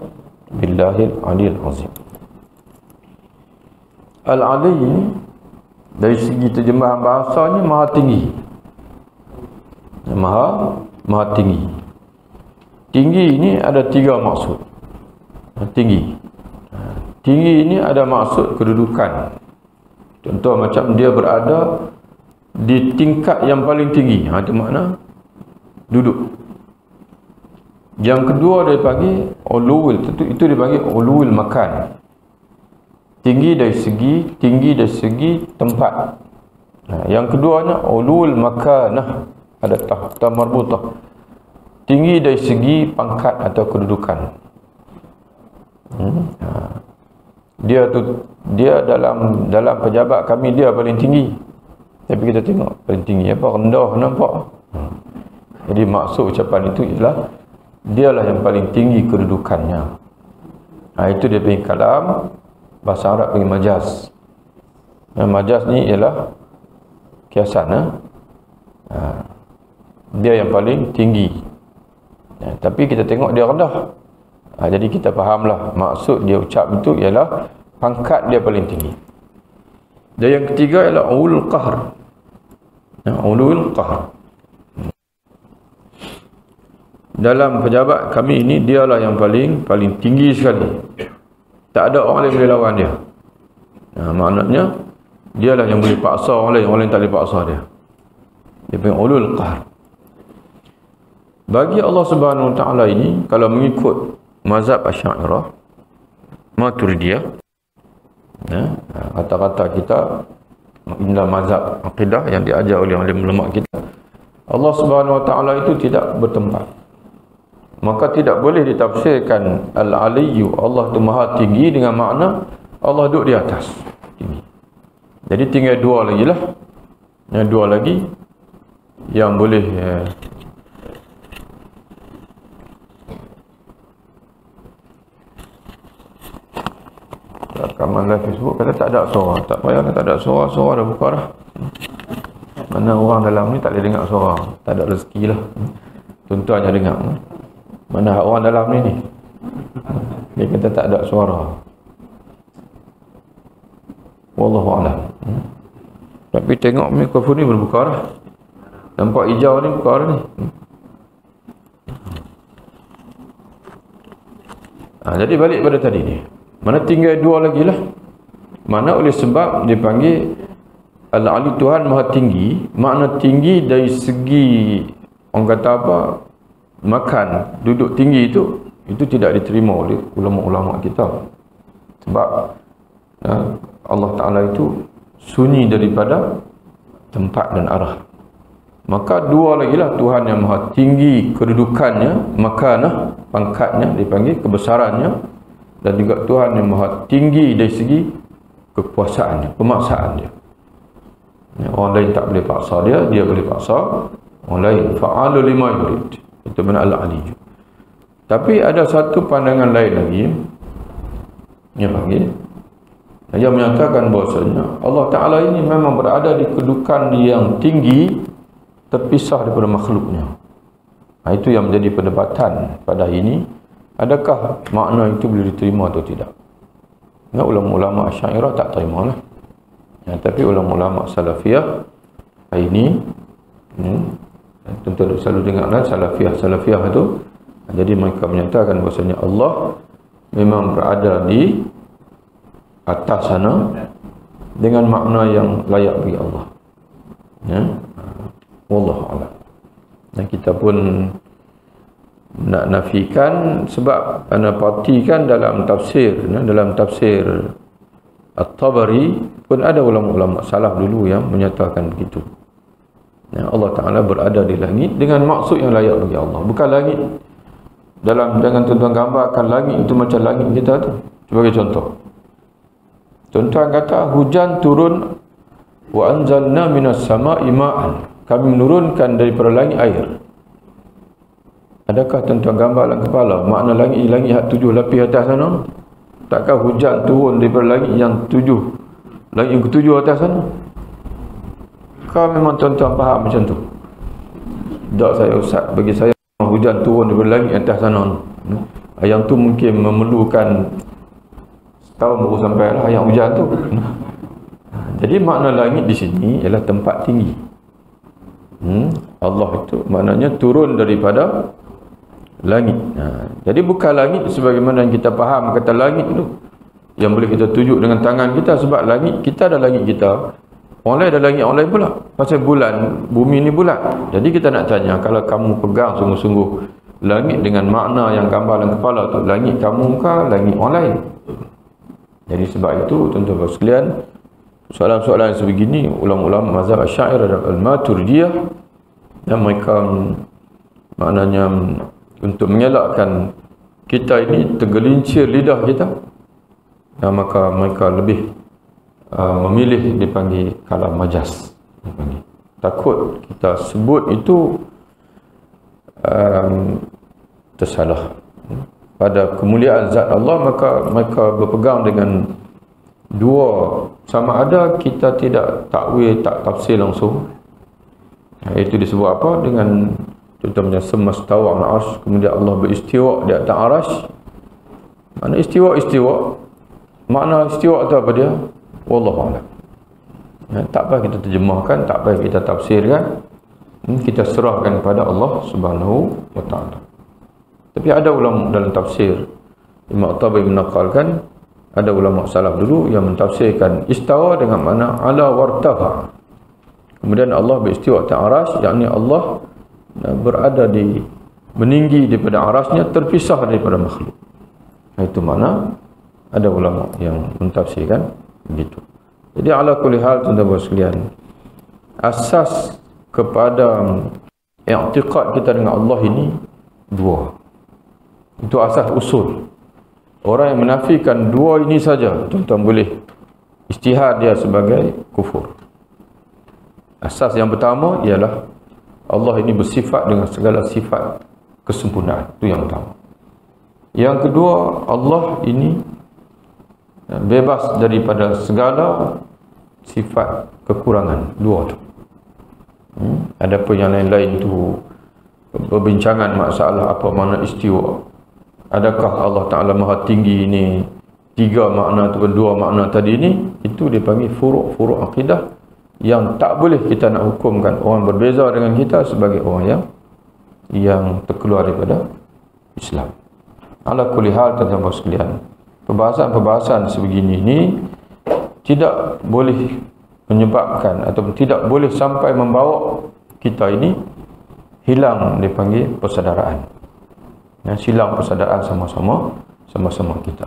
billahil aliyil azim. Al-Ali dari segi terjemahan bahasanya maha tinggi. Maha tinggi. Tinggi ini ada tiga maksud. Tinggi ini ada maksud kedudukan. Contoh macam dia berada di tingkat yang paling tinggi. Itu makna duduk. Yang kedua dia panggil ulul, itu dipanggil ulul makan. Tinggi dari segi tempat. Yang keduanya ulul makanah, ada ta marbutah. Tinggi dari segi pangkat atau kedudukan. Dia dalam pejabat kami dia paling tinggi. Tapi kita tengok paling tinggi apa, rendah nampak. Jadi maksud ucapan itu ialah dialah yang paling tinggi kedudukannya. Itu dia panggil kalam, bahasa Arab panggil majaz. Majaz ni ialah kiasan. Dia yang paling tinggi. Tapi kita tengok dia rendah. Jadi kita fahamlah maksud dia ucap itu ialah pangkat dia paling tinggi. Dan yang ketiga ialah ulul qahr. Ulul qahr. Dalam pejabat kami ini dialah yang paling tinggi sekali. Tak ada orang lain boleh lawan dia. Maknanya dialah yang boleh paksa orang lain tak boleh paksa dia. Dia panggil ulul qahr. Bagi Allah Subhanahu Wa Taala ini, kalau mengikut mazhab Asy'ariyah, Maturidiyah, kata-kata kita inilah mazhab akidah yang diajar oleh ulama kita, Allah Subhanahu Wa Taala itu tidak bertempat. Maka tidak boleh ditafsirkan Al-Aliyyu, Allah itu maha tinggi, dengan makna Allah duduk di atas tinggi. Jadi tinggal dua lagi lah. Yang dua lagi yang boleh rakaman live Facebook kata tak ada suara. Tak payah tak ada suara, suara dah buka dah. Mana orang dalam ni tak boleh dengar suara, tak ada rezeki lah. Tuan-tuan hanya dengar. Mana orang dalam ni Dia kata tak ada suara. Wallahu a'lam. Tapi tengok mikrofon ni berbuka dah. Nampak hijau ni buka dah ni. Jadi balik pada tadi ni. Mana tinggal dua lagi lah. Mana oleh sebab dipanggil Al-Ali, Tuhan Maha Tinggi. Makna tinggi dari segi orang kata apa, makan, duduk tinggi itu tidak diterima oleh ulama-ulama kita. Sebab Allah Ta'ala itu sunyi daripada tempat dan arah. Maka dua lagi lah, Tuhan yang Maha Tinggi kedudukannya, makanah, pangkatnya, dipanggil kebesarannya, dan juga Tuhan yang Maha Tinggi dari segi kekuasaannya, pemaksaannya. Orang lain tak boleh paksa dia, dia boleh paksa orang lain. Fa'alu lima yurid. Itu mana Al-Ali. Tapi ada satu pandangan lain lagi yang panggil, yang menyatakan bahawasanya Allah Ta'ala ini memang berada di kedudukan yang tinggi, terpisah daripada makhluknya. Itu yang menjadi perdebatan pada hari ini. Adakah makna itu boleh diterima atau tidak? Ulama-ulama Asy'ariyah tak terima lah. Tapi ulama-ulama Salafiyah hari ini, tentu selalu dengarlah Salafiyah itu. Jadi mereka menyatakan bahawasanya Allah memang berada di atas sana dengan makna yang layak bagi Allah. Wallahu a'lam. Dan kita pun nak nafikan, sebab ana perhatikan dalam tafsir At-Tabari pun ada ulama-ulama salaf dulu yang menyatakan begitu. Allah Ta'ala berada di langit dengan maksud yang layak bagi Allah. Bukan langit dalam, jangan tuan-tuan gambarkan langit itu macam langit kita tu. Sebagai contoh, tuan-tuan kata hujan turun, wa anzalna minas sama'i ma'an, kami menurunkan daripada langit air. Adakah tuan-tuan gambar dalam kepala makna langit yang 7 lapis atas sana? Takkah hujan turun daripada langit yang 7, langit yang ke-7 atas sana? Kalau memang tuan-tuan faham macam tu, tak saya ustaz, bagi saya hujan turun daripada langit atas sana. Yang tu mungkin memerlukan setahun baru sampai lah yang hujan tu. Jadi makna langit di sini ialah tempat tinggi. Allah itu maknanya turun daripada langit. Jadi bukan langit sebagaimana yang kita faham kata langit itu yang boleh kita tunjuk dengan tangan kita, sebab langit kita ada langit kita, orang lain ada langit orang lain pula. Pasal bulan, bumi ni bulat. Jadi kita nak tanya, kalau kamu pegang sungguh-sungguh langit dengan makna yang gambar dalam kepala tu, langit kamu ke langit orang lain? Jadi sebab itu tuan-tuan sekalian, soalan-soalan sebegini ulama-ulama mazhab Asy'ariyah dan Al-Maturidiyah yang mereka maknanya untuk mengelakkan kita ini tergelincir lidah kita, maka mereka lebih memilih dipanggil kalam majaz. Takut kita sebut itu tersalah pada kemuliaan zat Allah, maka mereka berpegang dengan dua, sama ada kita tidak takwil, tak tafsir langsung. Itu disebut apa? Dengan contohnya semastawa al arsy, kemudian Allah beristiwa di atas arsy. Mana istiwa? Makna istiwa itu apa dia? Wallahu a'lam. Tak payah kita terjemahkan, tak payah kita tafsirkan. Kita serahkan kepada Allah Subhanahu wa taala. Tapi ada ulama dalam tafsir, Imam Tabari menakalkan ada ulama salaf dulu yang mentafsirkan istawa dengan makna ala wartafa. Kemudian Allah beristiwa atas arsy, yakni Allah berada di meninggi daripada arasnya, terpisah daripada makhluk. Itu makna ada ulama yang mentafsirkan begitu. Jadi ala kulli hal tuan-tuan sekalian, asas kepada i'tiqad kita dengan Allah ini dua. Itu asas usul. Orang yang menafikan dua ini saja, tuan-tuan boleh ijtihad dia sebagai kufur. Asas yang pertama ialah Allah ini bersifat dengan segala sifat kesempurnaan. Itu yang pertama. Yang kedua, Allah ini bebas daripada segala sifat kekurangan. Dua tu. Adapun yang lain-lain tu perbincangan masalah apa makna istiwa. Adakah Allah Ta'ala Maha Tinggi ini tiga makna ataupun dua makna tadi ini? itu dipanggil furu' akidah yang tak boleh kita nak hukumkan orang berbeza dengan kita sebagai orang yang terkeluar daripada Islam. Ala kulli hal, tuan-tuan sekalian, perbahasan-perbahasan sebegini ini tidak boleh menyebabkan ataupun tidak boleh sampai membawa kita ini hilang dipanggil persaudaraan. Silang persaudaraan sama-sama kita.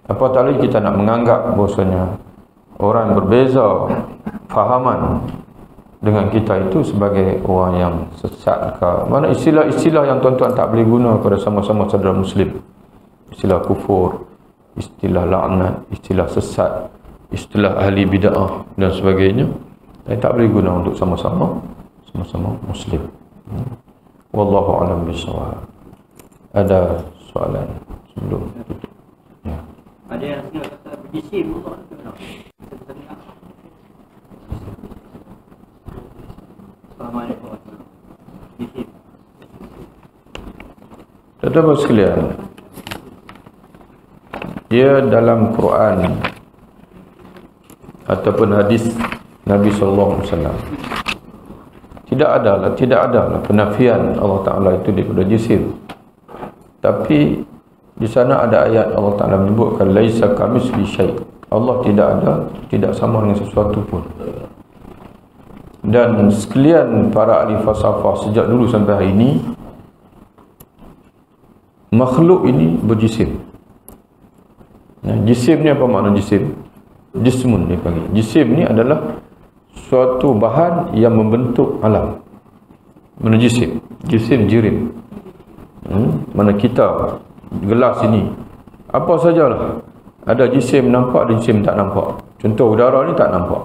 Apatah lagi kita nak menganggap bahawasanya orang yang berbeza fahaman dengan kita itu sebagai orang yang sesat ke. Mana istilah-istilah yang tuan-tuan tak boleh guna kepada sama-sama saudara Muslim. Istilah kufur, istilah laknat, istilah sesat, istilah ahli bid'ah dan sebagainya. Tak boleh guna untuk sama-sama Muslim. Wallahu a'lam bishawab. Ada soalan sebelum tutup? Ya. Ada yang kata berjisim Allah tu nak. Assalamualaikum warahmatullahi wabarakatuh. Tuan-tuan sekalian, dia dalam Quran ataupun hadis Nabi sallallahu alaihi wasallam tidak adalah penafian Allah Taala itu daripada jisim. Tapi di sana ada ayat Allah Taala menyebutkan laisa kamitsli syai'. Allah tidak sama dengan sesuatu pun. Dan sekalian para ahli falsafah sejak dulu sampai hari ini, makhluk ini berjisim. Jisim ni apa makna jisim? Jismun dia panggil. Jisim ni adalah suatu bahan yang membentuk alam. Mana jisim? Jisim jirim. Mana kita, gelas ini, apa sajalah. Ada jisim nampak, ada jisim tak nampak. Contoh udara ni tak nampak.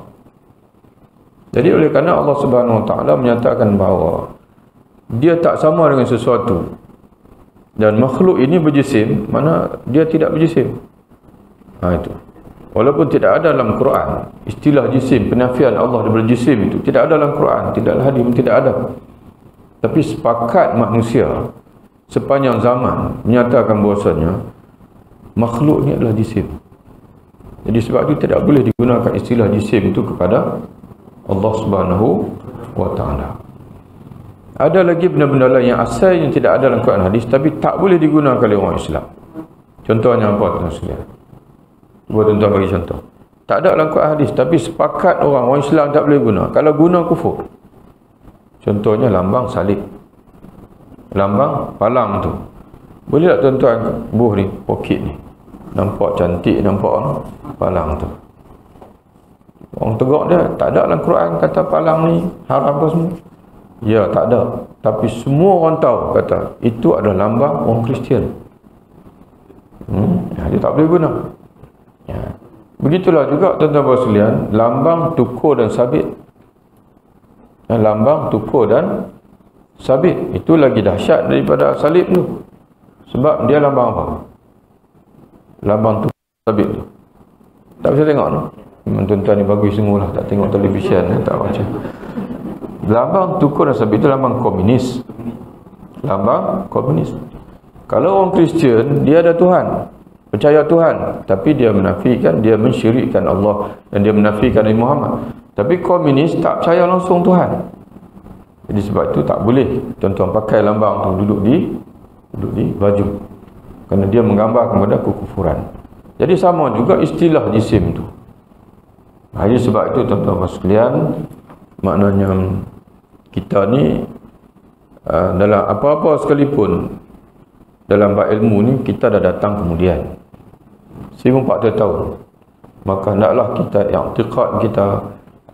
Jadi oleh kerana Allah Subhanahu Wa Taala menyatakan bahawa dia tak sama dengan sesuatu, dan makhluk ini berjisim, mana dia tidak berjisim. Itu. Walaupun tidak ada dalam Quran istilah jisim, penafian Allah daripada jisim itu tidak ada dalam Quran, tidaklah hadis pun tidak ada. Tapi sepakat manusia sepanjang zaman menyatakan bahawasanya makhluk ni adalah jisim. Jadi sebab itu tidak boleh digunakan istilah jisim itu kepada Allah Subhanahu Wa Taala. Ada lagi benda-benda lain yang asalnya tidak ada dalam Quran hadis tapi tak boleh digunakan oleh orang Islam. Contohnya apa tuan-tuan sekalian? Cuba tuan-tuan bagi contoh. Tak ada dalam Quran hadis tapi sepakat orang Islam tak boleh guna. Kalau guna kufur. Contohnya lambang salib. Lambang palang tu. Boleh tak tuan-tuan buh ni, poket ni. Nampak cantik, nampak palang tu. Orang tegak dia, tak ada dalam Quran kata palang ni haram apa semua. Ya, tak ada. Tapi semua orang tahu kata itu adalah lambang orang Kristian. Dia tak boleh guna. Ya. Begitulah juga tuan-tuan sekalian, lambang tukur dan sabit. Lambang tukur dan sabit itu lagi dahsyat daripada salib tu. Sebab dia lambang apa? Lambang tukur sabit tu. Tak bisa tengok no? Memang tuan-tuan ni bagus semualah, tak tengok televisyen, tak baca. Lambang tukur dan sabit itu lambang komunis. Lambang komunis. Kalau orang Kristian, dia ada Tuhan, percaya Tuhan, tapi dia menafikan, dia mensyirikkan Allah dan dia menafikan Nabi Muhammad. Tapi komunis tak percaya langsung Tuhan. Jadi sebab itu tak boleh tuan-tuan pakai lambang tu duduk di baju, kerana dia menggambar kepada kekufuran. Jadi sama juga istilah jisim tu. Jadi sebab itu tuan-tuan sekalian, maknanya kita ni dalam apa-apa sekalipun dalam bab ilmu ni kita dah datang kemudian 1400 tahun. Maka hendaklah kita i'tiqad kita,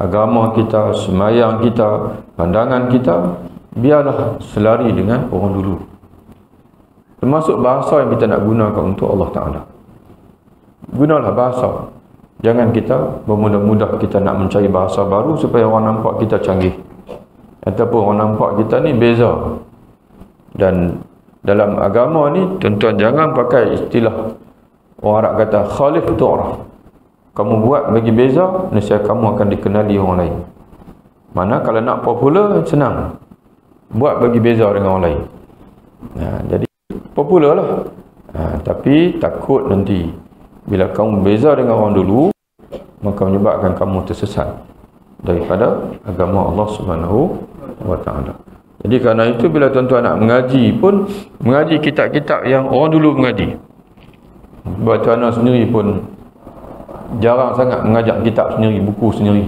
agama kita, semayang kita, pandangan kita biarlah selari dengan orang dulu. Termasuk bahasa yang kita nak gunakan untuk Allah Ta'ala. Gunalah bahasa. Jangan kita bermudah-mudah kita nak mencari bahasa baru supaya orang nampak kita canggih, ataupun orang nampak kita ni beza. Dan dalam agama ni tuan-tuan jangan pakai istilah orang Arab kata khalif tu'raf. Kamu buat bagi beza, nescaya kamu akan dikenali orang lain. Mana kalau nak popular senang, buat bagi beza dengan orang lain. Jadi popular lah. Tapi takut nanti bila kamu beza dengan orang dulu, maka menyebabkan kamu tersesat daripada agama Allah Subhanahu wa taala. Jadi kerana itu bila tuan-tuan nak mengaji pun mengaji kitab-kitab yang orang dulu mengaji. Baca anak sendiri pun jarang sangat mengajak kitab sendiri, buku sendiri.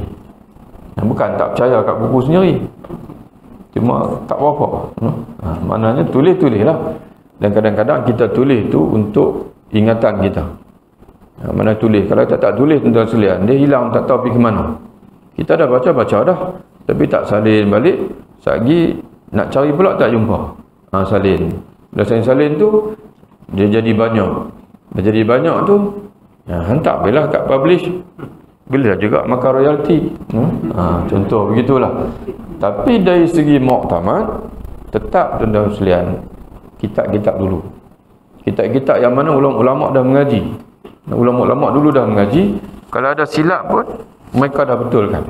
Bukan tak percaya kat buku sendiri, cuma tak apa-apa. Maknanya tulis-tulislah. Dan kadang-kadang kita tulis tu untuk ingatan kita. Mana tulis, kalau tak tulis tuan-tuan sekalian, dia hilang, tak tahu pergi ke mana. Kita dah baca dah, tapi tak salin balik. Satgi nak cari pula tak jumpa. Salin. Bila salin tu dia jadi banyak. Dah jadi banyak tu hantar belah kat publish. Bila juga makan royalty. Contoh begitulah. Tapi dari segi muktamad, tetap tuan-tuan sekalian, kitab-kitab dulu. Kitab-kitab yang mana ulama-ulama dah mengaji. Ulama-ulama dulu dah mengaji. Kalau ada silap pun mereka dah betulkan.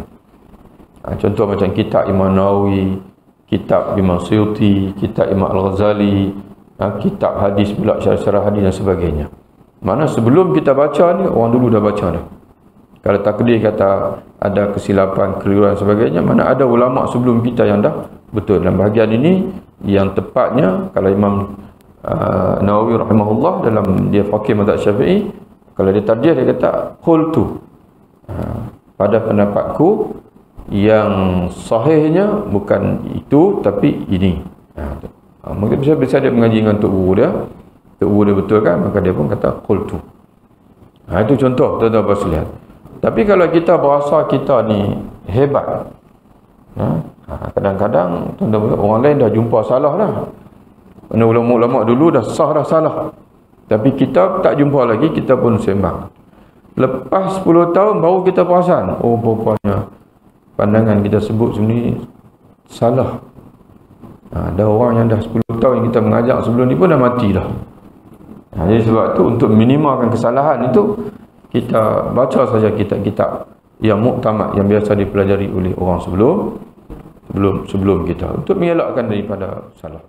Contoh macam kitab Imam Nawawi, kitab Imam Suyuti, kitab Imam Al-Ghazali, kitab hadis pula, syarah hadis dan sebagainya. Mana sebelum kita baca ni, orang dulu dah baca dah. Kalau takdir kata ada kesilapan, keliruan dan sebagainya, mana ada ulama sebelum kita yang dah betul. Dan bahagian ini yang tepatnya, kalau Imam Nawawi rahimahullah dalam dia faqih mazhab Syafi'i, kalau dia tarjih dia kata qultu, pada pendapatku yang sahihnya bukan itu tapi ini. Mungkin bisa dia mengaji dengan tok guru dia, tok guru dia betul kan, maka dia pun kata qultu. Itu contoh tuan-tuan sekalian. Tapi kalau kita berasa kita ni hebat, kadang-kadang tuan-tuan orang lain dah jumpa salah dah. Kerana ulama-ulama dulu dah salah. Tapi kita tak jumpa lagi, kita pun sembang. Lepas 10 tahun baru kita perasan, oh rupanya pandangan kita sebut sini salah. Ada orang yang dah 10 tahun yang kita mengajak sebelum ni pun dah mati dah. Jadi sebab tu untuk minimalkan kesalahan itu, kita baca saja kitab-kitab yang muktamad yang biasa dipelajari oleh orang sebelum kita untuk mengelakkan daripada salah.